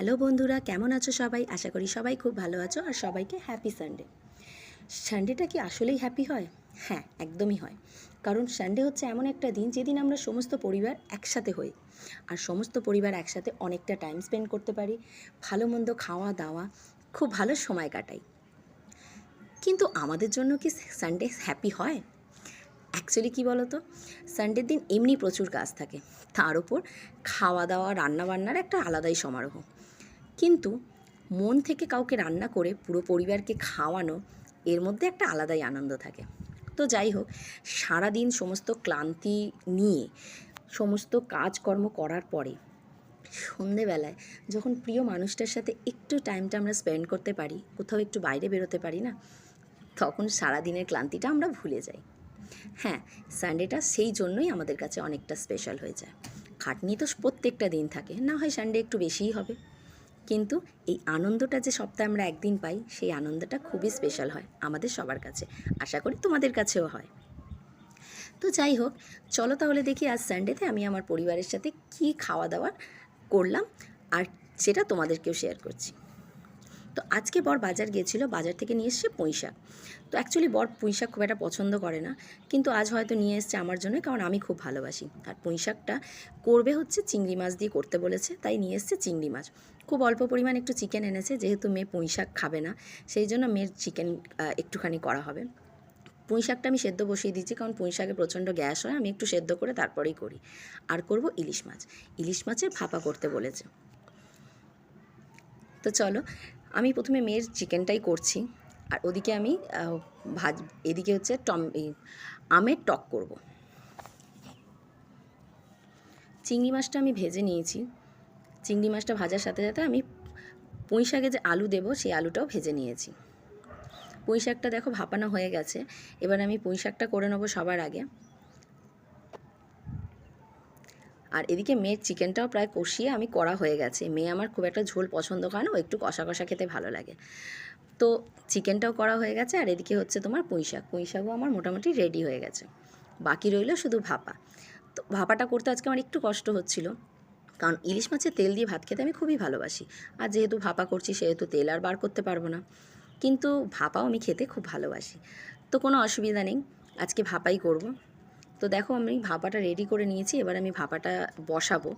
Hello বন্ধুরা, কেমন আছো সবাই? আশা করি সবাই খুব ভালো আছো আর সবাইকে হ্যাপি সানডে। সানডেটা কি আসলেই হ্যাপি হয়? হ্যাঁ, একদমই হয়। কারণ সানডে হচ্ছে এমন একটা দিন যেদিন আমরা সমস্ত পরিবার একসাথে হই। আর সমস্ত পরিবার একসাথে অনেকটা টাইম স্পেন্ড করতে পারি, ভালো মন্দ খাওয়া দাওয়া, খুব ভালো সময় কাটাই। কিন্তু আমাদের জন্য কি সানডে হ্যাপি হয়? অ্যাকচুয়ালি কী বলো তো, সানডের দিন এমনি প্রচুর কাজ থাকে, তার উপর খাওয়া দাওয়া রান্নাবান্নার একটা আলাদাই সমারোহ। কিন্তু মন থেকে কাউকে রান্না করে পুরো পরিবারকে খাওয়ানো, এর মধ্যে একটা আলাদাই আনন্দ থাকে। তো যাই হোক, সারাদিন সমস্ত ক্লান্তি নিয়ে সমস্ত কাজকর্ম করার পরে সন্ধেবেলায় যখন প্রিয় মানুষটার সাথে একটু টাইমটা আমরা স্পেন্ড করতে পারি, কোথাও একটু বাইরে বেরোতে পারি না, তখন সারাদিনের ক্লান্তিটা আমরা ভুলে যাই। হ্যাঁ, সানডেটা সেই জন্যই আমাদের কাছে অনেকটা স্পেশাল হয়ে যায়। খাটনি তো প্রত্যেকটা দিন থাকে, না হয় সানডে একটু বেশিই হবে, কিন্তু এই আনন্দটা যে সপ্তাহে আমরা একদিন পাই, সেই আনন্দটা খুবই স্পেশাল হয় আমাদের সবার কাছে। আশা করি তোমাদের কাছেও হয়। তো যাই হোক, চলো তাহলে দেখি আজ সানডেতে আমি আমার পরিবারের সাথে কী খাওয়া দাওয়া করলাম, আর সেটা তোমাদেরকেও শেয়ার করছি। তো আজকে বর বাজার গিয়েছিল, বাজার থেকে নিয়ে এসছে পুঁই শাক। তো অ্যাকচুয়ালি বর পুঁই শাক খুব একটা পছন্দ করে না, কিন্তু আজ হয়তো নিয়ে এসছে আমার জন্য, কারণ আমি খুব ভালোবাসি। আর পুঁই শাকটা করবে হচ্ছে চিংড়ি মাছ দিয়ে করতে বলেছে, তাই নিয়ে এসছে চিংড়ি মাছ। খুব অল্প পরিমাণ একটু চিকেন এনেছে, যেহেতু মেয়ে পুঁই শাক খাবে না, সেই জন্য মেয়ের চিকেন একটুখানি করা হবে। পুঁই শাকটা আমি সেদ্ধ বসিয়ে দিচ্ছি, কারণ পুঁই শাকে প্রচণ্ড গ্যাস হয়, আমি একটু সেদ্ধ করে তারপরেই করি। আর করব ইলিশ মাছ, ইলিশ মাছের ভাপা করতে বলেছে। তো চলো, আমি প্রথমে মেয়ের চিকেনটাই করছি, আর ওদিকে আমি এদিকে হচ্ছে আমের টক করব। চিংড়ি মাছটা আমি ভেজে নিয়েছি, চিংড়ি মাছটা ভাজার সাথে সাথে আমি পুঁই শাকে যে আলু দেবো সেই আলুটাও ভেজে নিয়েছি। পুঁই শাকটা দেখো ভাপানো হয়ে গেছে, এবার আমি পুঁই শাকটা করে নেবো সবার আগে। আর এদিকে মেয়ের চিকেনটাও প্রায় কষিয়ে আমি করা হয়ে গেছে। মেয়ে আমার খুব একটা ঝোল পছন্দ করে না, ও একটু কষা কষা খেতে ভালো লাগে। তো চিকেনটাও করা হয়ে গেছে, আর এদিকে হচ্ছে তোমার পুঁই শাকও আমার মোটামুটি রেডি হয়ে গেছে। বাকি রইল শুধু ভাপা। তো ভাপাটা করতে আজকে আমার একটু কষ্ট হচ্ছিল, কারণ ইলিশ মাছের তেল দিয়ে ভাত খেতে আমি খুবই ভালোবাসি। আর যেহেতু ভাপা করছি, সেহেতু তেল আর বার করতে পারবো না, কিন্তু ভাপাও আমি খেতে খুব ভালোবাসি। তো কোনো অসুবিধা নেই, আজকে ভাপাই করব। তো দেখো, আমি ভাপাটা রেডি করে নিয়েছি, এবার আমি ভাপাটা বসাবো।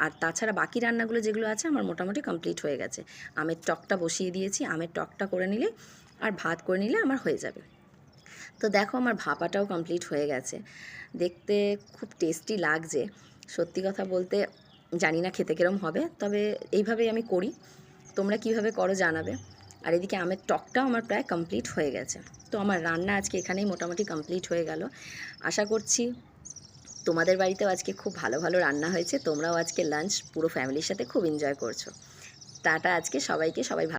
আর তাছাড়া বাকি রান্নাগুলো যেগুলো আছে আমার মোটামুটি কমপ্লিট হয়ে গেছে। আমের টকটা বসিয়ে দিয়েছি, আমের টকটা করে নিলে আর ভাত করে নিলে আমার হয়ে যাবে। তো দেখো, আমার ভাপাটাও কমপ্লিট হয়ে গেছে, দেখতে খুব টেস্টি লাগছে। সত্যি কথা বলতে জানি না খেতে কীরকম হবে, তবে এইভাবেই আমি করি, তোমরা কিভাবে করো জানাবে। আর এদিকে আমের টকটাও আমার প্রায় কমপ্লিট হয়ে গেছে। তো আমার রান্না আজকে এখানেই মোটামুটি কমপ্লিট হয়ে গেল। আশা করছি তোমাদের বাড়িতেও আজকে খুব ভালো ভালো রান্না হয়েছে, তোমরাও আজকে লাঞ্চ পুরো ফ্যামিলির সাথে খুব এনজয় করছো। টাটা আজকে সবাইকে, সবাই ভালো